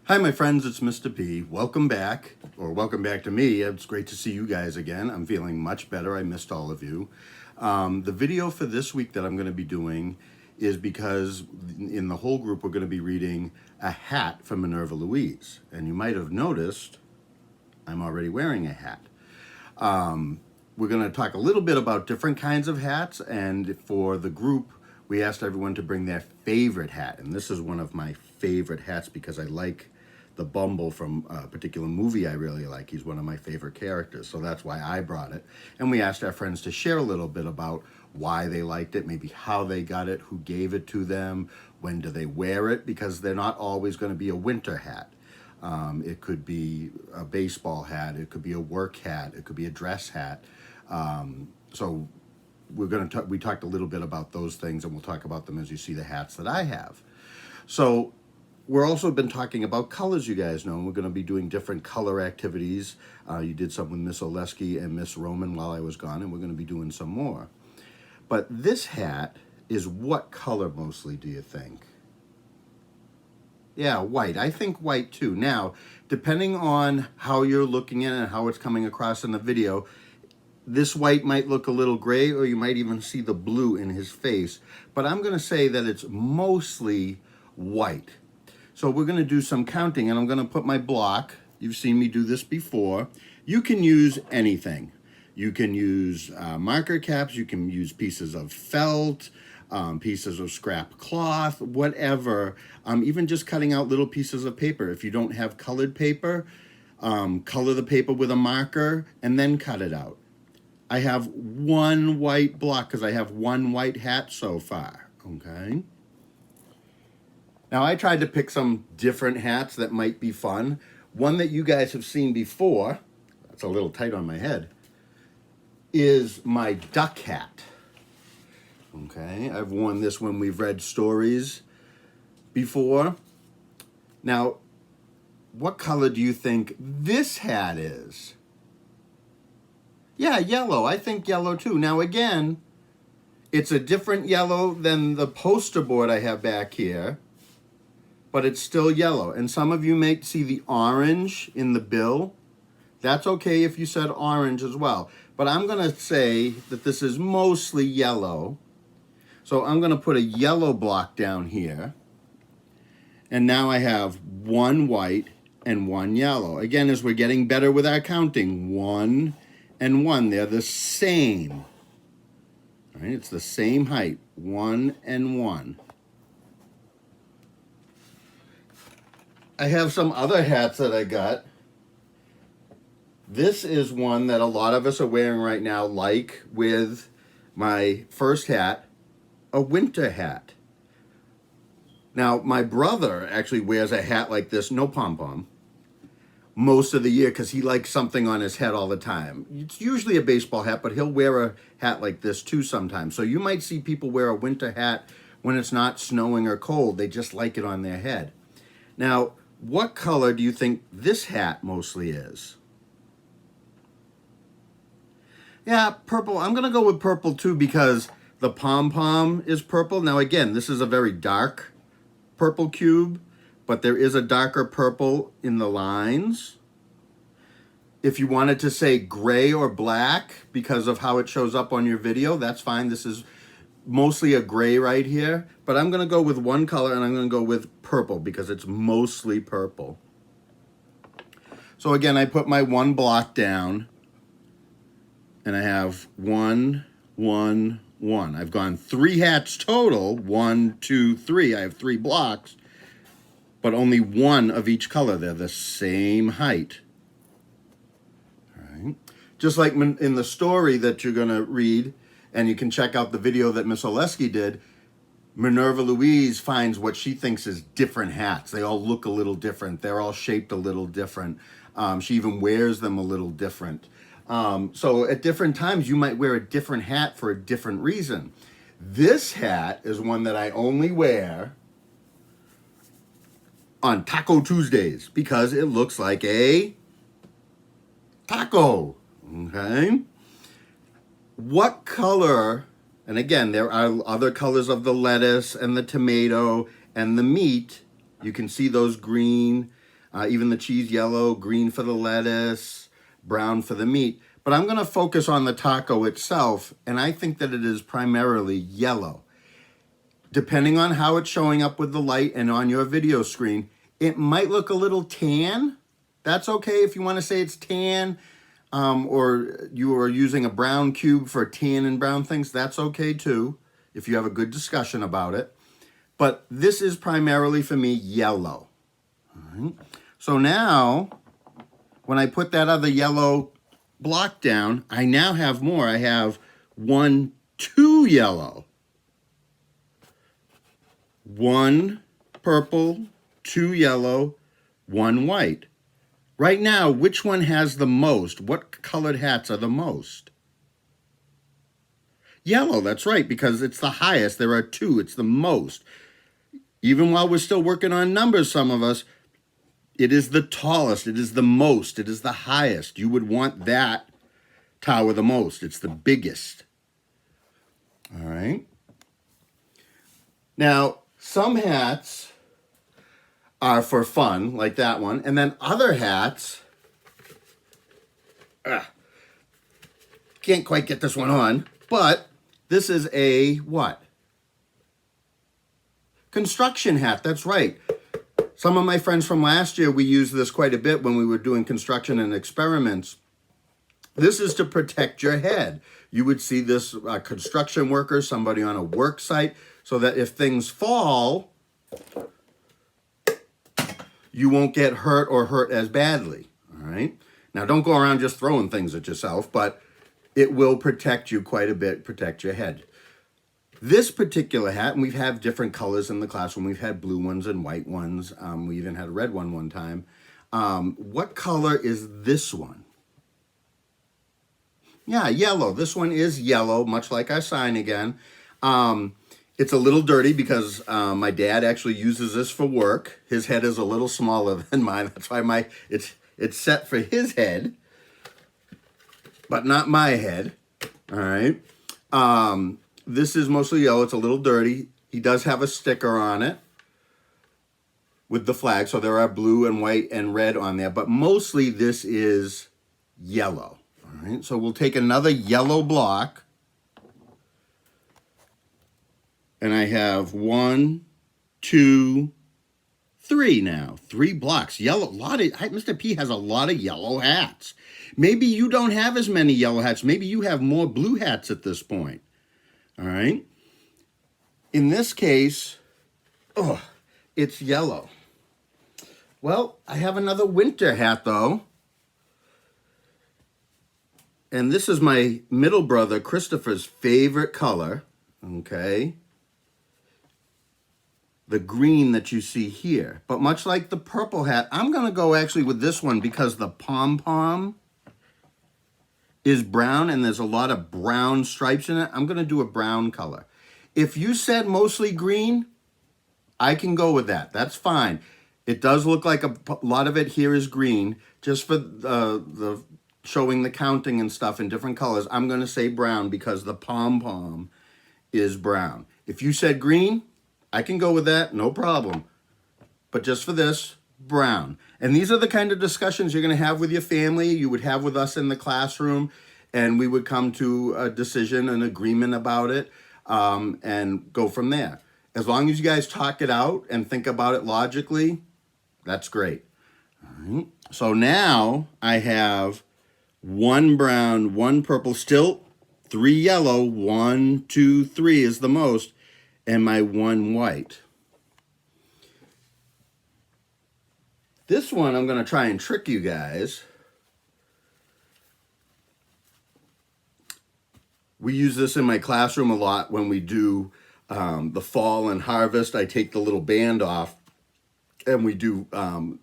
Hi, my friends, it's Mr. P. Welcome back, or welcome back to me. It's great to see you guys again. I'm feeling much better. I missed all of you. The video for this week that I'm going to be doing is because in the whole group we're going to be reading a hat from Minerva Louise. And you might have noticed I'm already wearing a hat. We're going to talk a little bit about different kinds of hats, and for the group, we asked everyone to bring their favorite hat. And this is one of my favorite hats because I like the Bumble from a particular movie I really like. He's one of my favorite characters, so that's why I brought it. And we asked our friends to share a little bit about why they liked it, maybe how they got it, who gave it to them, when do they wear it, because they're not always going to be a winter hat. It could be a baseball hat, it could be a work hat, it could be a dress hat. So we talked a little bit about those things, and we'll talk about them as you see the hats that I have. So we're also been talking about colors, you guys know, and we're going to be doing different color activities. You did some with Miss Oleski and Miss Roman while I was gone, and we're going to be doing some more. But this hat is what color mostly, do you think? Yeah, white. I think white too. Now, depending on how you're looking at it and how it's coming across in the video, this white might look a little gray, or you might even see the blue in his face. But I'm going to say that it's mostly white. So we're going to do some counting, and I'm going to put my block. You've seen me do this before. You can use anything. You can use marker caps. You can use pieces of felt, pieces of scrap cloth, whatever. Even just cutting out little pieces of paper. If you don't have colored paper, color the paper with a marker and then cut it out. I have one white block because I have one white hat so far, okay? Now, I tried to pick some different hats that might be fun. One that you guys have seen before, that's a little tight on my head, is my duck hat. Okay, I've worn this when we've read stories before. Now, what color do you think this hat is? Yeah, yellow. I think yellow too. Now, again, it's a different yellow than the poster board I have back here, but it's still yellow. And some of you may see the orange in the bill. That's okay if you said orange as well. But I'm going to say that this is mostly yellow. So I'm going to put a yellow block down here. And now I have one white and one yellow. Again, as we're getting better with our counting, 1 and 1, they're the same. All right, it's the same height, 1 and 1. I have some other hats that I got. This is one that a lot of us are wearing right now, like with my first hat, a winter hat. Now, my brother actually wears a hat like this, no pom-pom, most of the year because he likes something on his head all the time. It's usually a baseball hat, but he'll wear a hat like this too sometimes. So you might see people wear a winter hat when it's not snowing or cold. They just like it on their head. Now, what color do you think this hat mostly is? Yeah, purple. I'm going to go with purple too because the pom-pom is purple. Now, again, this is a very dark purple cube, but there is a darker purple in the lines. If you wanted to say gray or black because of how it shows up on your video, that's fine. This is mostly a gray right here, but I'm going to go with one color, and I'm going to go with purple because it's mostly purple. So again, I put my one block down, and I have 1, 1, 1. I've gone 3 hats total, 1, 2, 3. I have 3 blocks, but only one of each color. They're the same height. All right. Just like in the story that you're going to read, and you can check out the video that Miss Oleski did, Minerva Louise finds what she thinks is different hats. They all look a little different. They're all shaped a little different. She even wears them a little different. So at different times, you might wear a different hat for a different reason. This hat is one that I only wear on Taco Tuesdays because it looks like a taco. Okay? What color, and again, there are other colors of the lettuce and the tomato and the meat. You can see those green even the cheese yellow, green for the lettuce, brown for the meat. But I'm going to focus on the taco itself, and I think that it is primarily yellow. Depending on how it's showing up with the light and on your video screen, it might look a little tan. That's okay if you want to say it's tan, or you are using a brown cube for tan and brown things. That's okay too, if you have a good discussion about it. But this is primarily for me yellow. All right. So now, when I put that other yellow block down, I now have more. I have 1, 2 yellow. 1 purple, 2 yellow, 1 white. Right now, which one has the most? What colored hats are the most? Yellow, that's right, because it's the highest. There are 2, it's the most. Even while we're still working on numbers, some of us, it is the tallest, it is the most, it is the highest. You would want that tower the most. It's the biggest. All right. Now, some hats are for fun, like that one, and then other hats, can't quite get this one on, but this is a what? Construction hat, that's right. Some of my friends from last year, we used this quite a bit when we were doing construction and experiments. This is to protect your head. You would see this construction worker, somebody on a work site, so that if things fall, you won't get hurt or hurt as badly, all right? Now, don't go around just throwing things at yourself, but it will protect you quite a bit, protect your head. This particular hat, and we've had different colors in the classroom. We've had blue ones and white ones. We even had a red one time. What color is this one? Yeah, yellow. This one is yellow, much like our sign again. It's a little dirty because my dad actually uses this for work. His head is a little smaller than mine. That's why it's set for his head, but not my head. All right. This is mostly yellow. It's a little dirty. He does have a sticker on it with the flag. So there are blue and white and red on there, but mostly this is yellow. All right. So we'll take another yellow block. And I have 1, 2, 3 now. 3 blocks. Yellow. Mr. P has a lot of yellow hats. Maybe you don't have as many yellow hats. Maybe you have more blue hats at this point. All right. In this case, it's yellow. Well, I have another winter hat though. And this is my middle brother, Christopher's favorite color. Okay. The green that you see here. But much like the purple hat, I'm going to go actually with this one because the pom-pom is brown and there's a lot of brown stripes in it. I'm going to do a brown color. If you said mostly green, I can go with that. That's fine. It does look like a lot of it here is green. Just for the showing the counting and stuff in different colors, I'm going to say brown because the pom-pom is brown. If you said green, I can go with that, no problem. But just for this, brown. And these are the kind of discussions you're going to have with your family, you would have with us in the classroom, and we would come to a decision, an agreement about it, and go from there. As long as you guys talk it out and think about it logically, that's great. All right. So now I have 1 brown, 1 purple, still 3 yellow, 1, 2, 3 is the most, and my 1 white. This one I'm going to try and trick you guys. We use this in my classroom a lot when we do the fall and harvest. I take the little band off and we do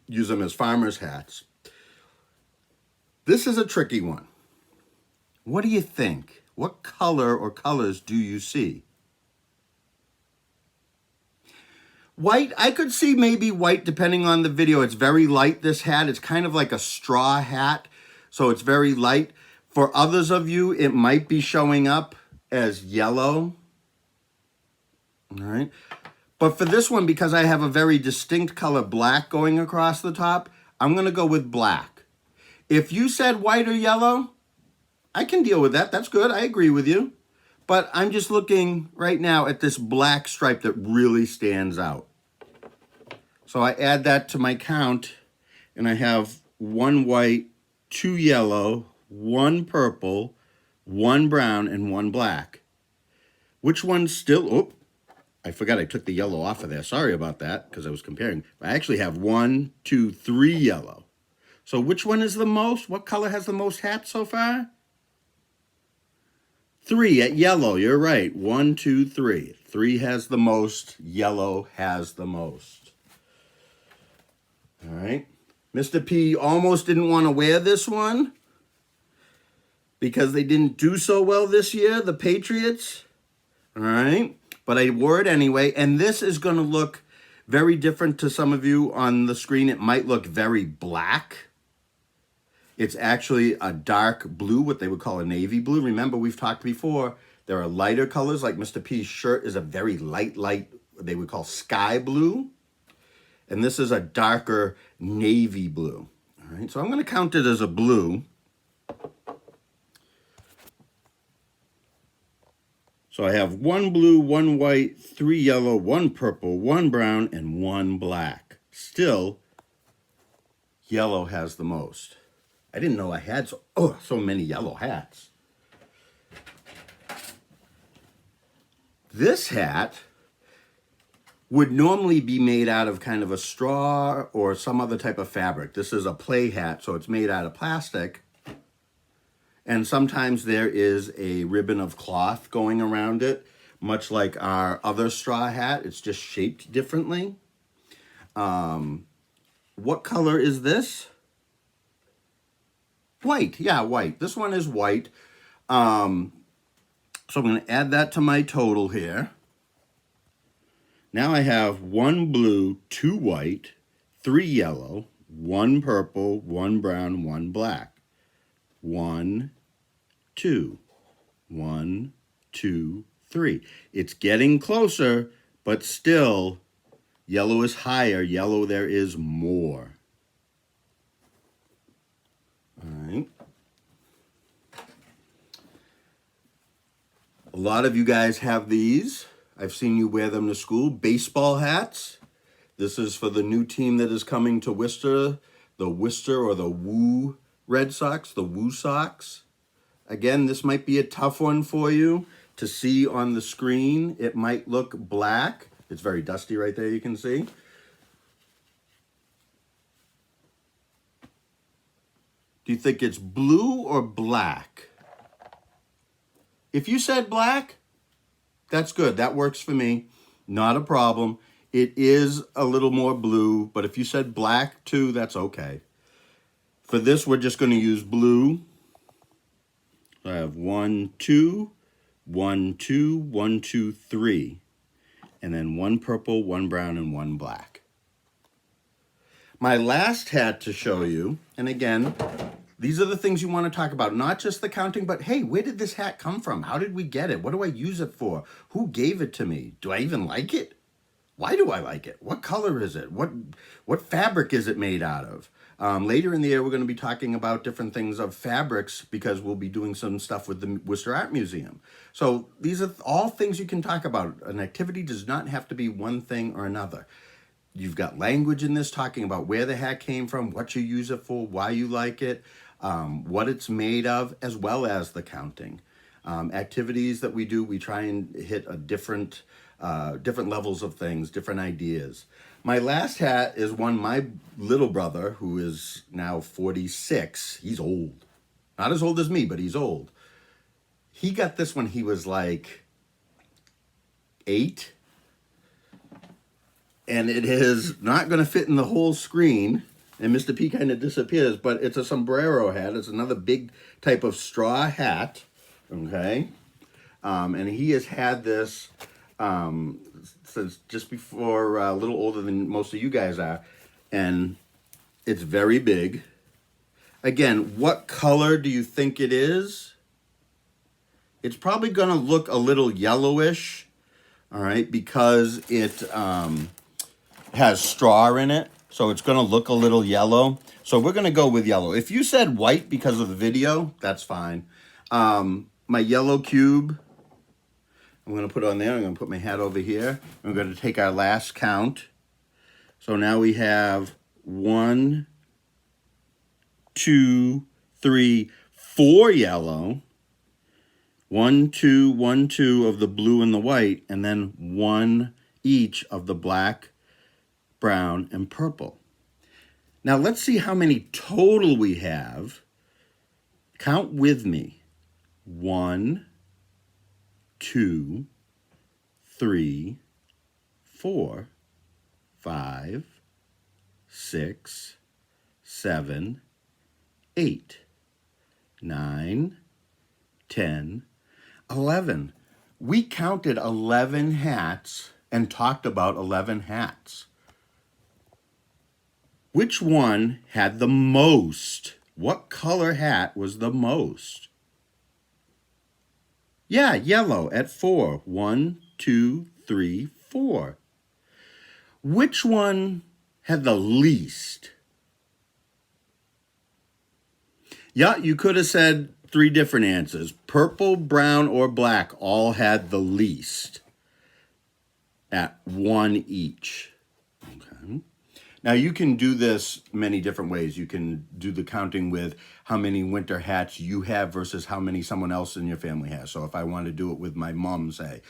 use them as farmers' hats. This is a tricky one. What do you think? What color or colors do you see? White, I could see maybe white depending on the video. It's very light, this hat. It's kind of like a straw hat, so it's very light. For others of you, it might be showing up as yellow. All right. But for this one, because I have a very distinct color black going across the top, I'm going to go with black. If you said white or yellow, I can deal with that. That's good. I agree with you. But I'm just looking right now at this black stripe that really stands out. So I add that to my count, and I have 1 white, 2 yellow, 1 purple, 1 brown, and 1 black. Which one's still... Oh, I forgot I took the yellow off of there. Sorry about that, because I was comparing. I actually have 1, 2, 3 yellow. So which one is the most? What color has the most hats so far? 3 at yellow. You're right. 1, 2, 3. 3 has the most. Yellow has the most. All right. Mr. P almost didn't want to wear this one because they didn't do so well this year, the Patriots. All right. But I wore it anyway. And this is going to look very different to some of you on the screen. It might look very black. It's actually a dark blue, what they would call a navy blue. Remember, we've talked before, there are lighter colors, like Mr. P's shirt is a very light, what they would call sky blue. And this is a darker navy blue. All right, so I'm going to count it as a blue. So I have 1 blue, 1 white, 3 yellow, 1 purple, 1 brown, and 1 black. Still, yellow has the most. I didn't know I had so many yellow hats. This hat would normally be made out of kind of a straw or some other type of fabric. This is a play hat, so it's made out of plastic. And sometimes there is a ribbon of cloth going around it, much like our other straw hat. It's just shaped differently. What color is this? White. Yeah, white. This one is white. So I'm going to add that to my total here. Now I have 1 blue, 2 white, 3 yellow, 1 purple, 1 brown, 1 black. 1, 2. 1, 2, 3. It's getting closer, but still, yellow is higher. Yellow, there is more. All right. A lot of you guys have these. I've seen you wear them to school. Baseball hats. This is for the new team that is coming to Worcester. The Worcester or the Woo Red Sox. The Woo Sox. Again, this might be a tough one for you to see on the screen. It might look black. It's very dusty right there, you can see. Do you think it's blue or black? If you said black, that's good. That works for me. Not a problem. It is a little more blue, but if you said black too, that's okay. For this, we're just going to use blue. I have 1, 2, 1, 2, 1, 2, 3. And then 1 purple, 1 brown, and 1 black. My last hat to show you, and again, these are the things you want to talk about, not just the counting, but hey, where did this hat come from? How did we get it? What do I use it for? Who gave it to me? Do I even like it? Why do I like it? What color is it? What fabric is it made out of? Later in the year, we're going to be talking about different things of fabrics because we'll be doing some stuff with the Worcester Art Museum. So these are all things you can talk about. An activity does not have to be one thing or another. You've got language in this talking about where the hat came from, what you use it for, why you like it, what it's made of, as well as the counting. Activities that we do, we try and hit a different levels of things, different ideas. My last hat is one my little brother, who is now 46. He's old. Not as old as me, but he's old. He got this when he was like 8. And it is not going to fit in the whole screen. And Mr. P kind of disappears, but it's a sombrero hat. It's another big type of straw hat. Okay. And he has had this since just before, a little older than most of you guys are. And it's very big. Again, what color do you think it is? It's probably going to look a little yellowish. all right, because it has straw in it, so it's going to look a little yellow. So we're going to go with yellow. If you said white because of the video, that's fine. My yellow cube, I'm going to put on there. I'm going to put my hat over here. We're going to take our last count. So now we have 1, 2, 3, 4 yellow. 1, 2, 1, 2 of the blue and the white, and then 1 each of the black, brown, and purple. Now let's see how many total we have. Count with me. 1, 2, 3, 4, 5, 6, 7, 8, 9, 10, 11. We counted 11 hats and talked about 11 hats. Which one had the most? What color hat was the most? Yeah, yellow at 4. 1, 2, 3, 4. Which one had the least? Yeah, you could have said 3 different answers. Purple, brown, or black all had the least at 1 each. Okay. Now you can do this many different ways. You can do the counting with how many winter hats you have versus how many someone else in your family has. So if I want to do it with my mom, say,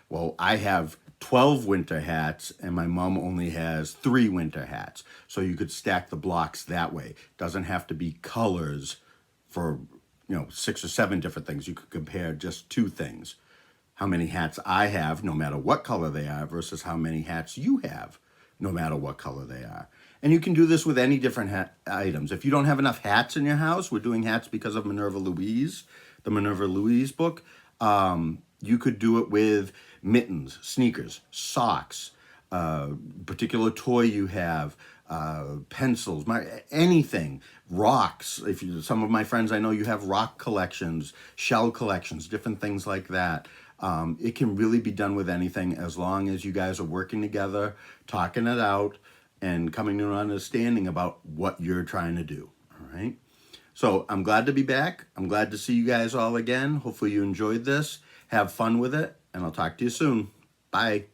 well, I have 12 winter hats and my mom only has 3 winter hats. So you could stack the blocks that way. Doesn't have to be colors for 6 or 7 different things. You could compare just 2 things. How many hats I have, no matter what color they are, versus how many hats you have, no matter what color they are. And you can do this with any different items. If you don't have enough hats in your house, we're doing hats because of Minerva Louise, the Minerva Louise book. You could do it with mittens, sneakers, socks, particular toy you have, pencils, anything, rocks. Some of my friends, I know you have rock collections, shell collections, different things like that. It can really be done with anything as long as you guys are working together, talking it out, and coming to an understanding about what you're trying to do. All right. So I'm glad to be back. I'm glad to see you guys all again. Hopefully you enjoyed this. Have fun with it, and I'll talk to you soon. Bye.